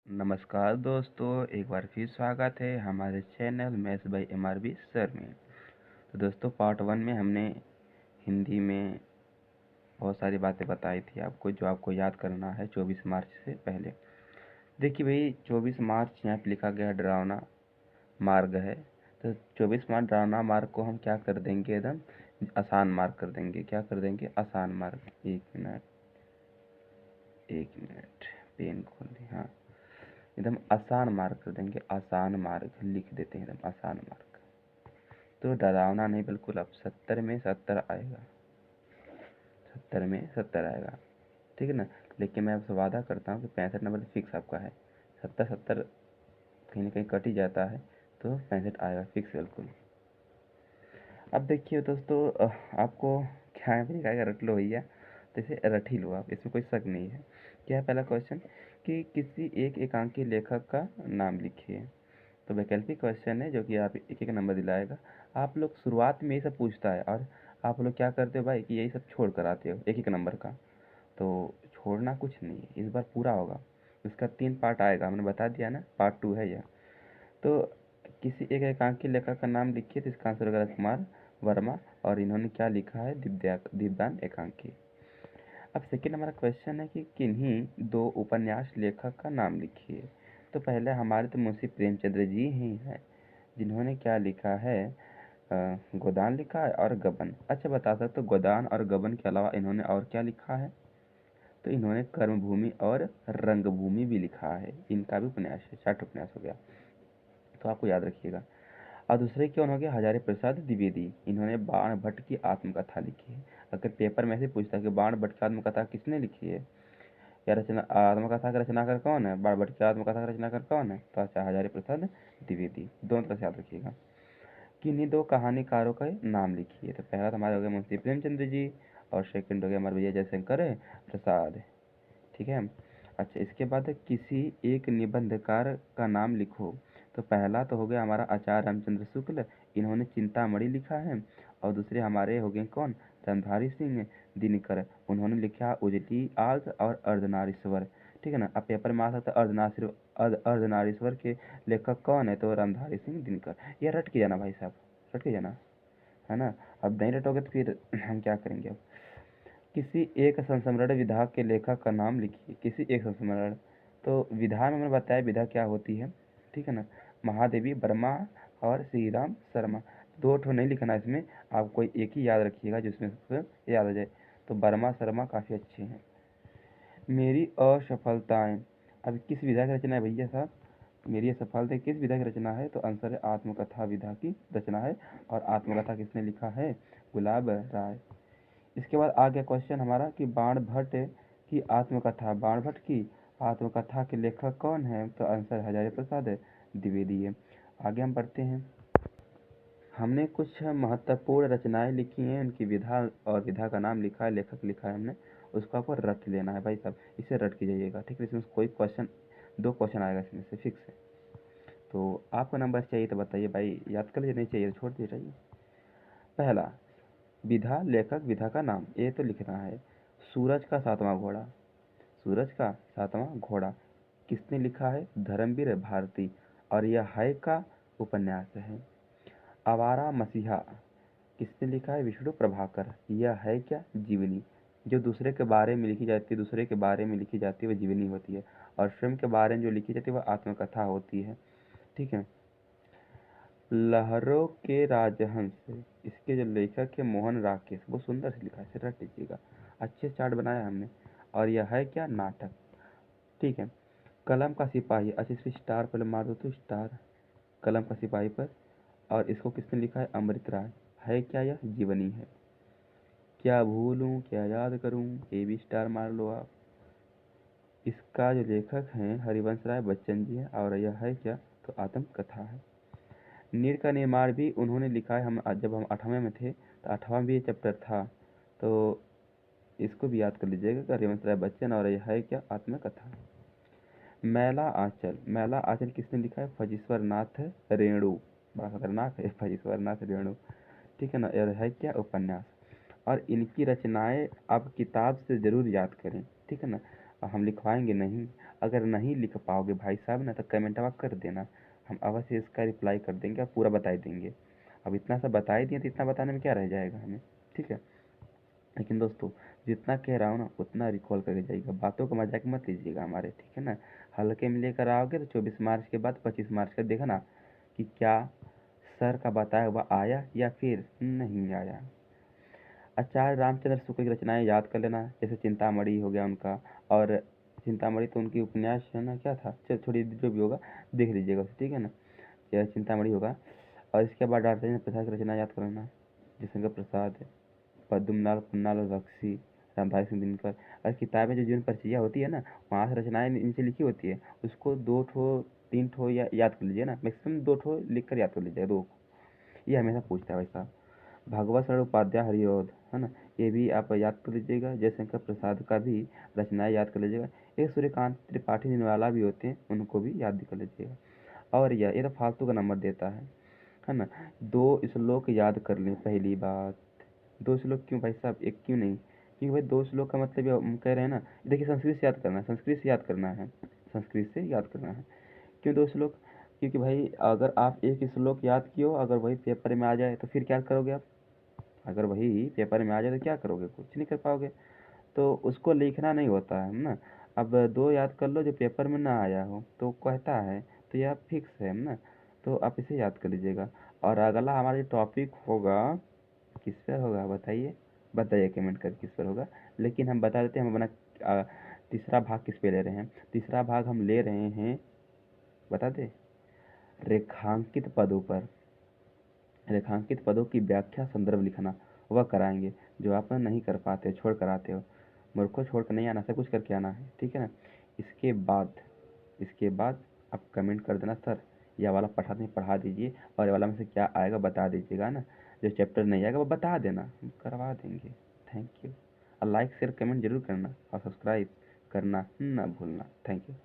नमस्कार दोस्तों, एक बार फिर स्वागत है हमारे channel maths by MRB sir में। तो दोस्तों, पार्ट 1 में हमने हिंदी में बहुत सारी बातें बताई थी आपको, जो आपको याद करना है 24 मार्च से पहले। देखिए भाई, 24 मार्च यहाँ पे लिखा गया डरावना मार्ग है। तो 24 मार्च डरावना मार्ग को हम क्या कर देंगे, एकदम आसान मार्ग कर देंगे। क्या कर देंगे? आसान मार्ग। एक मिनट पेन खोल दी। हाँ, एकदम आसान मार्ग कर देंगे। आसान मार्ग लिख देते हैं, एकदम आसान मार्ग। तो डरावना नहीं, बिल्कुल अब 70 में 70 आएगा। 70 में 70 आएगा, ठीक है ना। लेकिन मैं आपसे वादा करता हूँ कि 65 नंबर फिक्स आपका है। 70 70 कहीं ना कहीं कट ही जाता है, तो 65 आएगा फिक्स बिल्कुल। अब देखिए दोस्तों, आपको क्या है भाई, रट लो भैया, तो इसे रट ही लो आप, इसमें कोई शक नहीं है। क्या है पहला क्वेश्चन कि किसी एक एकांकी लेखक का नाम लिखिए। तो वैकल्पिक क्वेश्चन है, जो कि आप एक एक नंबर दिलाएगा। आप लोग शुरुआत में ये सब पूछता है, और आप लोग क्या करते हो भाई कि यही सब छोड़ कर आते हो एक एक नंबर का। तो छोड़ना कुछ नहीं है, इस बार पूरा होगा। इसका 3 पार्ट आएगा, हमने बता दिया ना, पार्ट 2 है यह। तो किसी एक एकांकी लेखक का नाम लिखिए, तो इसका आंसर होगा राजकुमार वर्मा। और इन्होंने क्या लिखा है? दीपदान एकांकी। अब सेकेंड हमारा क्वेश्चन है कि किन्हीं 2 उपन्यास लेखक का नाम लिखिए। तो पहले हमारे तो मुंशी प्रेमचंद्र जी ही हैं, जिन्होंने क्या लिखा है? गोदान लिखा है और गबन। अच्छा, बता सकते हो गोदान और गबन के अलावा इन्होंने और क्या लिखा है? तो इन्होंने कर्मभूमि और रंगभूमि भी लिखा है। इनका भी उपन्यास है, 4 उपन्यास हो गया, तो आपको याद रखिएगा। और दूसरे कौन हो गया? हजारी प्रसाद द्विवेदी। इन्होंने बाण भट्ट की आत्मकथा लिखी है। अगर पेपर में से पूछता कि बाण भट्ट की आत्मकथा किसने लिखी है, या रचना आत्मकथा का रचनाकार कौन है, बाण भट्ट की आत्मकथा का रचनाकार कौन है, तो अच्छा हजारी प्रसाद द्विवेदी। दोनों तरह से याद रखिएगा। किन्हीं 2 कहानीकारों का नाम लिखिए। तो पहला तो हमारे हो गया मुंशी प्रेमचंद्र जी, और सेकंड हो गया हमारे भैया जयशंकर प्रसाद, ठीक है। अच्छा, इसके बाद किसी एक निबंधकार का नाम लिखो। तो पहला तो हो गया हमारा आचार्य रामचंद्र शुक्ल, इन्होंने चिंतामणि लिखा है। और दूसरे हमारे हो गए कौन? रणधारी सिंह दिनकर, उन्होंने लिखा उजली आग और अर्धनारीश्वर, ठीक है ना। अब पेपर में आ सकता है अर्धनारीश्वर के लेखक कौन है, तो रणधारी सिंह दिनकर। यह रट के जाना भाई साहब, रट के जाना, है ना। अब नहीं रटोगे तो फिर हम क्या करेंगे अब। किसी एक संस्मरण विधा के लेखक का नाम लिखिए। किसी एक संस्मरण, तो विधा में मैंने बताया विधा क्या होती है, ठीक है ना। महादेवी वर्मा और श्री राम शर्मा। 2 ठो नहीं लिखना इसमें, आप कोई एक ही याद रखिएगा जिसमें सबसे याद आ जाए। तो वर्मा शर्मा काफ़ी अच्छे हैं। मेरी असफलताएं, अब किस विधा की रचना है भैया साहब? मेरी असफलता किस विधा की रचना है? तो आंसर है आत्मकथा विधा की रचना है। और आत्मकथा किसने लिखा है? गुलाब राय। इसके बाद आ गया क्वेश्चन हमारा कि बाण भट्ट की आत्मकथा, बाण भट्ट की आत्मकथा के लेखक कौन है? तो आंसर हजारी प्रसाद द्विवेदी है। आगे हम पढ़ते हैं। हमने कुछ महत्वपूर्ण रचनाएं लिखी हैं, उनकी विधा और विधा का नाम लिखा है, लेखक लिखा है हमने, उसको आपको रट लेना है भाई साहब, इसे रट के जाइएगा, ठीक है। इसमें कोई क्वेश्चन 2 क्वेश्चन आएगा इसमें से, फिक्स है। तो आपको नंबर चाहिए तो बताइए भाई, याद कर लीजिए, नहीं चाहिए तो छोड़ दीजिए। पहला, विधा लेखक विधा का नाम, ये तो लिखना है। सूरज का 7वां घोड़ा। सूरज का 7वां घोड़ा किसने लिखा है? धर्मवीर भारती। और यह है का उपन्यास है। आवारा मसीहा किसने लिखा है? विष्णु प्रभाकर। यह है क्या? जीवनी। जो दूसरे के बारे में लिखी जाती है, दूसरे के बारे में लिखी जाती है वह जीवनी होती है, और स्वयं के बारे में जो लिखी जाती है वह आत्मकथा होती है, ठीक है। लहरों के राजहंस, इसके जो लेखक है मोहन राकेश, वो सुंदर से लिखा है, इसे रट लीजिएगा, अच्छे चार्ट बनाया हमने। और यह है क्या? नाटक, ठीक है। कलम का सिपाही, अच्छा इस पर स्टार पहले मार दो तो स्टार, कलम का सिपाही पर। और इसको किसने लिखा है? अमृत राय। है क्या? यह जीवनी है। क्या भूलूं क्या याद करूं, ये भी स्टार मार लो आप। इसका जो लेखक हैं हरिवंश राय बच्चन जी हैं, और यह है क्या? तो आत्मकथा है। नीर का निर्माण भी उन्होंने लिखा है। हम जब हम 8वें में थे तो 8वां भी ये चैप्टर था, तो इसको भी याद कर लीजिएगा कि हरिवंश राय बच्चन, और यह है क्या? आत्मकथा। मैला आंचल, मैला आंचल किसने लिखा है? फजीश्वर नाथ रेणु। बड़ा खतरनाक है फजीश्वर नाथ रेणु, ठीक है ना। यह है क्या? उपन्यास। और इनकी रचनाएं आप किताब से जरूर याद करें, ठीक है ना। और हम लिखवाएंगे नहीं। अगर नहीं लिख पाओगे भाई साहब ना तो कमेंटवा कर देना, हम अवश्य इसका रिप्लाई कर देंगे और पूरा बता ही देंगे। अब इतना सा बता ही दिए तो इतना बताने में क्या रह जाएगा हमें, ठीक है। लेकिन दोस्तों जितना कह रहा हूँ ना उतना रिकॉल करके जाइएगा, बातों का मजाक मत लीजिएगा हमारे, ठीक है ना। हल्के में लेकर आओगे तो 24 मार्च के बाद 25 मार्च का देखा ना कि क्या सर का बताया हुआ आया या फिर नहीं आया। आचार्य रामचंद्र शुक्ल की रचनाएं याद कर लेना, जैसे चिंतामणि हो गया उनका, और चिंतामणि तो उनकी उपन्यास है ना, क्या था, चल छोड़ी, जो भी होगा देख लीजिएगा उसे, ठीक है ना। यह चिंतामणि होगा। और इसके बाद डॉक्टर राजेंद्र प्रसाद की रचना याद कर लेना, जयशंकर प्रसाद, पद्मनाभ पुन्नालाल बख्शी, रामधारी सिंह दिनकर। और किताबें जो जीवन परिचर्या होती है ना, वहाँ से रचनाएं नीचे लिखी होती है, उसको 2 ठो 3 ठो याद कर लीजिए ना, मैक्सिमम 2 ठो लिख कर याद कर लीजिएगा, 2 को। ये हमेशा पूछता है भाई साहब। भागवत शरण उपाध्याय हरिऔध, है ना, ये भी आप याद कर लीजिएगा। जयशंकर प्रसाद का भी रचनाएं याद कर लीजिएगा। एक सूर्यकांत त्रिपाठी निराला भी होते हैं, उनको भी याद कर लीजिएगा। और ये तो फालतू का नंबर देता है ना। 2 श्लोक याद कर लें, पहली बात। 2 श्लोक क्यों भाई साहब, एक क्यों नहीं? क्योंकि भाई 2 श्लोक का मतलब हम कह रहे हैं ना, देखिए संस्कृत से याद करना है, संस्कृत से याद करना है, संस्कृत से याद करना है। क्यों 2 श्लोक? क्योंकि भाई अगर आप एक श्लोक याद किए हो, अगर वही पेपर में आ जाए तो फिर क्या करोगे आप? अगर वही पेपर में आ जाए तो क्या करोगे? कुछ नहीं कर पाओगे। तो उसको लिखना नहीं होता है ना। अब 2 याद कर लो जो पेपर में ना आया हो तो कहता है, तो यह फिक्स है ना। तो आप इसे याद कर लीजिएगा। और अगला हमारा जो टॉपिक होगा किस पर होगा बताइए, बताइए कमेंट करके किस पर होगा। लेकिन हम बता देते हैं, हम अपना तीसरा भाग किस पे ले रहे हैं। तीसरा भाग हम ले रहे हैं, बता दे, रेखांकित पदों पर। रेखांकित पदों की व्याख्या संदर्भ लिखना वह कराएंगे, जो आप नहीं कर पाते, छोड़ कर आते हो। मूर्खों छोड़ कर नहीं आना, सब कुछ करके आना है, ठीक है ना। इसके बाद आप कमेंट कर देना, सर यह वाला पढ़ा दीजिए, और ये वाला में से क्या आएगा बता दीजिएगा ना। जो चैप्टर नहीं आएगा वो बता देना, हम करवा देंगे। Thank you. और लाइक शेयर कमेंट जरूर करना और सब्सक्राइब करना ना भूलना। Thank you.